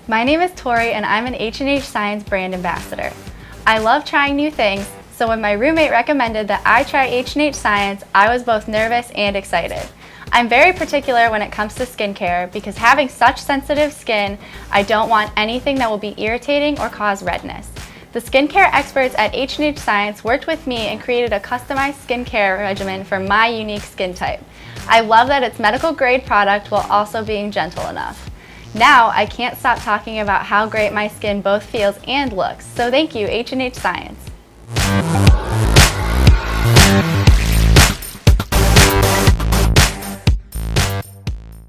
My name is Tori and I'm an H&H Science brand ambassador. I love trying new things, so when my roommate recommended that I try H&H Science, I was both nervous and excited. I'm very particular when it comes to skincare because having such sensitive skin, I don't want anything that will be irritating or cause redness. The skincare experts at H&H Science worked with me and created a customized skincare regimen for my unique skin type. I love that it's medical grade product while also being gentle enough. Now, I can't stop talking about how great my skin both feels and looks, so thank you, H&H Science.